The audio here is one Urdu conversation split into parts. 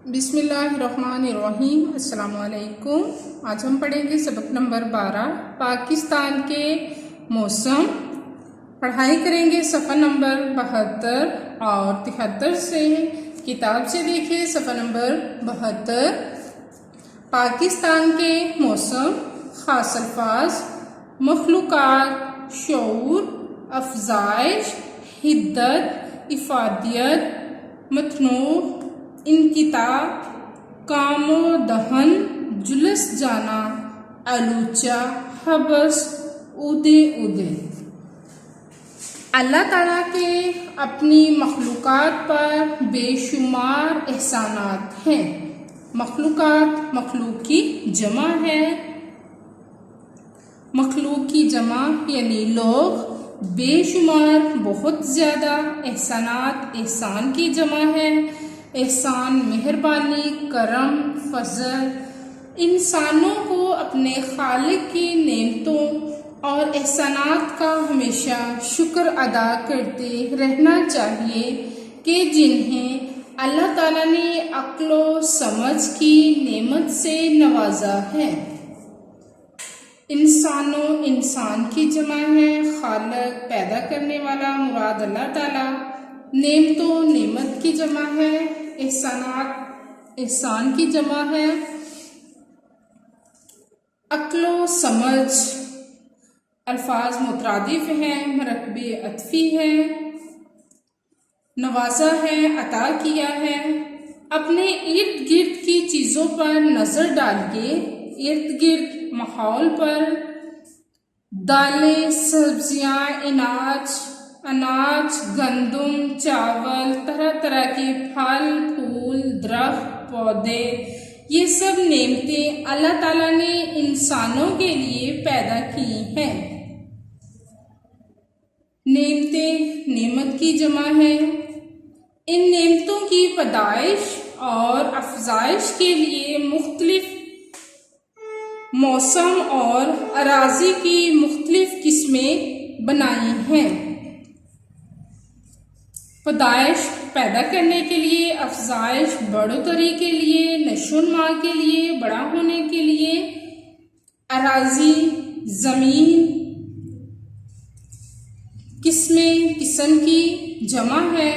بسم اللہ الرحمن الرحیم۔ السلام علیکم۔ آج ہم پڑھیں گے سبق نمبر 12 پاکستان کے موسم۔ پڑھائی کریں گے صفحہ نمبر 72 اور 73 سے۔ کتاب سے دیکھیں صفحہ نمبر 72۔ پاکستان کے موسم، خاص الفاظ، مخلوقات، شعور، افزائش، حدت، افادیت، متنوع، انقطاع، کام و دہن، جلس جانا، آلوچہ، حبس، اودے اودے۔ اللہ تعالیٰ کے اپنی مخلوقات پر بے شمار احسانات ہیں۔ مخلوقات مخلوق کی جمع ہے۔ مخلوق کی جمع یعنی لوگ، بے شمار بہت زیادہ، احسانات احسان کی جمع ہے۔ احسان مہربانی، کرم، فضل۔ انسانوں کو اپنے خالق کی نعمتوں اور احسانات کا ہمیشہ شکر ادا کرتے رہنا چاہیے کہ جنہیں اللہ تعالیٰ نے عقل و سمجھ کی نعمت سے نوازا ہے۔ انسانوں انسان کی جمع ہے۔ خالق پیدا کرنے والا مراد اللہ تعالیٰ۔ نعمتوں نعمت کی جمع ہے۔ احسانات احسان کی جمع ہے۔ عقل و سمجھ الفاظ مترادف ہیں، مرکب عطفی ہے۔ نوازا ہے، عطا کیا ہے۔ اپنے ارد گرد کی چیزوں پر نظر ڈال کے ارد گرد ماحول پر دالیں، سبزیاں، اناج، گندم، چاول، طرح طرح کے پھل، پھول، درخت، پودے، یہ سب نعمتیں اللہ تعالیٰ نے انسانوں کے لیے پیدا کی ہیں۔ نعمتیں نعمت کی جمع ہے۔ ان نعمتوں کی پیدائش اور افزائش کے لیے مختلف موسم اور اراضی کی مختلف قسمیں بنائی ہیں۔ پیدائش پیدا کرنے کے لیے، افزائش بڑھوتری کے لیے، نشو و نما کے لیے، بڑا ہونے کے لیے۔ اراضی زمین، قسمیں قسم کی جمع ہے۔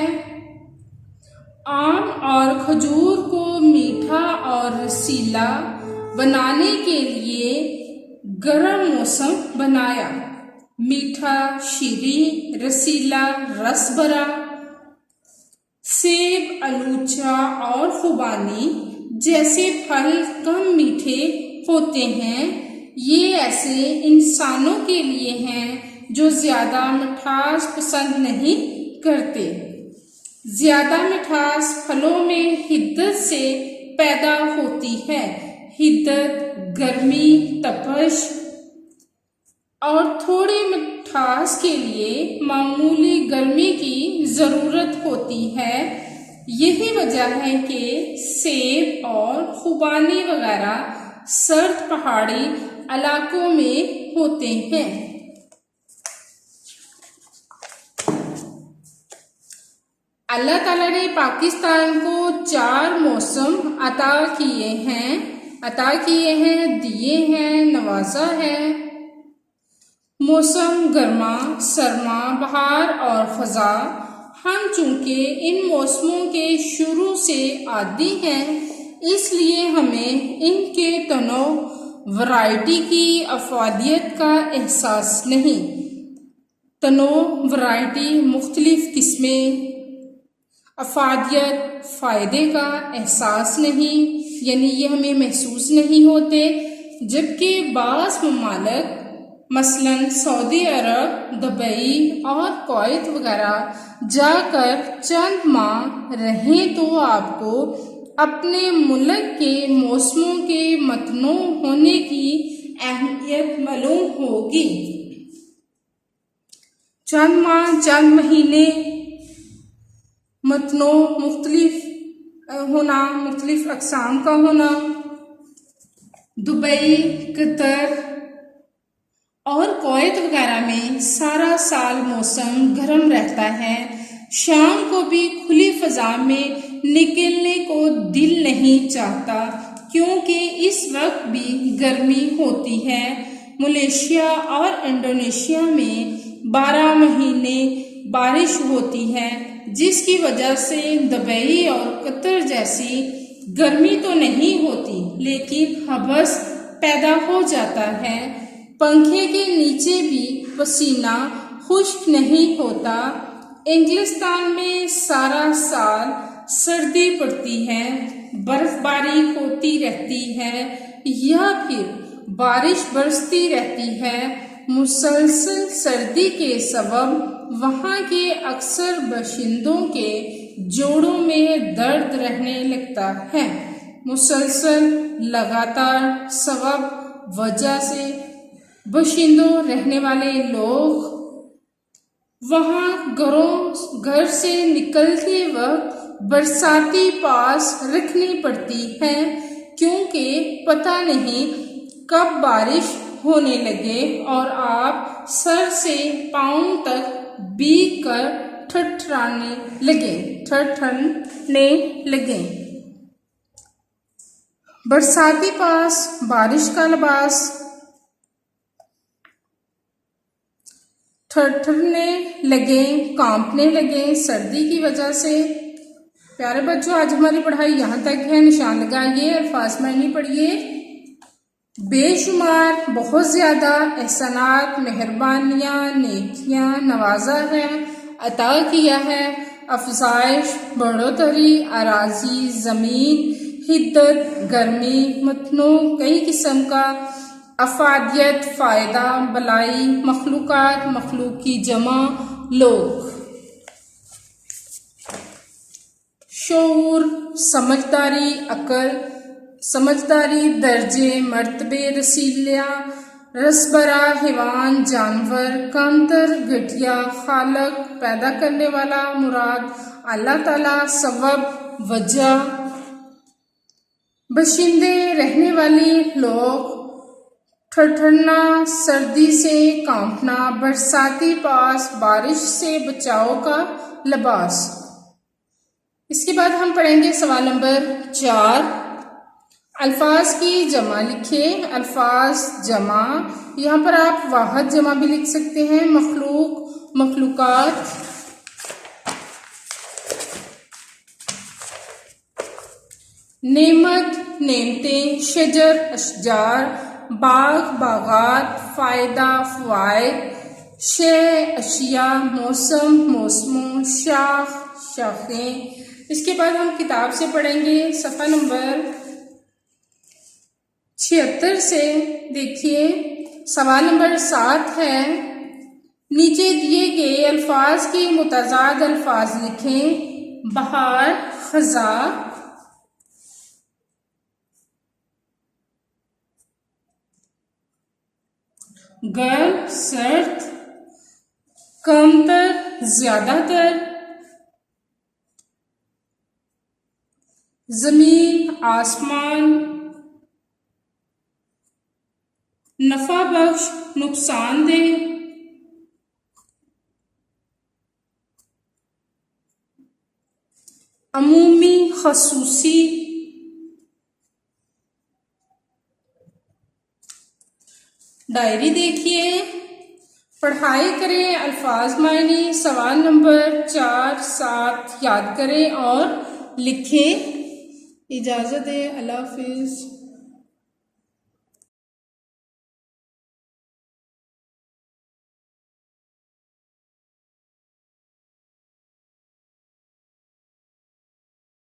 آم اور کھجور کو میٹھا اور رسیلا بنانے کے لیے گرم موسم بنایا۔ میٹھا، شیریں، رسیلا، رس بھرا۔ سیب، آلوچہ اور خوبانی جیسے پھل کم میٹھے ہوتے ہیں۔ یہ ایسے انسانوں کے لیے ہیں جو زیادہ مٹھاس پسند نہیں کرتے۔ زیادہ مٹھاس پھلوں میں حدت سے پیدا ہوتی ہے۔ حدت، گرمی، تپش اور تھوڑی مٹھاس کے لیے معمولی گرمی کی ضرورت ہوتی ہے۔ یہی وجہ ہے کہ سیب اور خوبانی وغیرہ سرد پہاڑی علاقوں میں ہوتے ہیں۔ اللہ تعالیٰ نے پاکستان کو 4 موسم عطا کیے ہیں، دیے ہیں، نوازا ہے۔ موسم گرما، سرما، بہار اور خزاں۔ ہم چونکہ ان موسموں کے شروع سے عادی ہیں، اس لیے ہمیں ان کے تنوع، ورائٹی کی افادیت کا احساس نہیں۔ تنوع، ورائٹی، مختلف قسمیں، افادیت، فائدے کا احساس نہیں، یعنی یہ ہمیں محسوس نہیں ہوتے۔ جبکہ بعض ممالک مثلاً سعودی عرب، دبئی اور کویت وغیرہ جا کر چند ماہ رہیں تو آپ کو اپنے ملک کے موسموں کے متنوع ہونے کی اہمیت معلوم ہوگی۔ چند ماہ، چند مہینے، متنوع، مختلف ہونا، مختلف اقسام کا ہونا۔ دبئی، قطر اور کویت وغیرہ میں سارا سال موسم گرم رہتا ہے۔ شام کو بھی کھلی فضا میں نکلنے کو دل نہیں چاہتا کیونکہ اس وقت بھی گرمی ہوتی ہے۔ ملیشیا اور انڈونیشیا میں 12 مہینے بارش ہوتی ہے، جس کی وجہ سے دبئی اور قطر جیسی گرمی تو نہیں ہوتی لیکن حبس پیدا ہو جاتا ہے۔ پنکھے کے نیچے بھی پسینہ خشک نہیں ہوتا۔ انگلستان میں سارا سال سردی پڑتی ہے، برف باری ہوتی رہتی ہے یا پھر بارش برستی رہتی ہے۔ مسلسل سردی کے سبب وہاں کے اکثر باشندوں کے جوڑوں میں درد رہنے لگتا ہے۔ مسلسل لگاتار سبب وجہ سے باشندوں رہنے والے لوگ وہاں گھر سے نکلتے وقت برساتی پاس رکھنی پڑتی ہے کیونکہ پتہ نہیں کب بارش ہونے لگے اور آپ سر سے پاؤں تک بھیگ کر ٹھٹھرانے لگیں۔ برساتی پاس، بارش کا لباس، ٹھٹھرنے لگیں، کانپنے لگیں سردی کی وجہ سے۔ پیارے بچوں، آج ہماری پڑھائی یہاں تک ہے۔ نشان لگائیے، الفاظ معنی پڑھیے۔ بے شمار، بہت زیادہ، احسانات، مہربانیاں، نیکیاں، نوازا ہے، عطا کیا ہے، افزائش، بڑھوتری، اراضی، زمین، حدت، گرمی، متنوع، کئی قسم کا، افادیت، فائدہ، بلائی، مخلوقات، مخلوق کی جمع، لوگ۔ شعور، سمجھداری، عقل، سمجھداری، درجے، مرتبے، رسیلہ، رسبرا، حیوان، جانور، کمتر، گھٹیا، خالق، پیدا کرنے والا، مراد، اللہ تعالیٰ، سبب، وجہ، باشندے، رہنے والے لوگ، ٹھٹھرنا، سردی سے کانپنا، برساتی پاس، بارش سے بچاؤ کا لباس۔ اس کے بعد ہم پڑھیں گے سوال نمبر 4۔ الفاظ کی جمع لکھیں۔ الفاظ جمع، یہاں پر آپ واحد جمع بھی لکھ سکتے ہیں۔ مخلوق، مخلوقات، نعمت، نعمتیں، شجر، اشجار، باغ، باغات، فائدہ، فوائد، شے، اشیاء، موسم، موسموں، شاخ، شاخیں۔ اس کے بعد ہم کتاب سے پڑھیں گے صفحہ نمبر 76 سے۔ دیکھیے سوال نمبر 7 ہے، نیچے دیے گئے الفاظ کے متضاد الفاظ لکھیں۔ بہار، خزاں، گرم، سرد، کمتر، زیادہ تر، زمین، آسمان، نفع بخش، نقصان دہ، عمومی، خصوصی۔ ڈائری دیکھیے، پڑھائی کریں، الفاظ معنی، سوال نمبر 4، 7 یاد کریں اور لکھیں۔ اجازت ہے، اللہ حافظ۔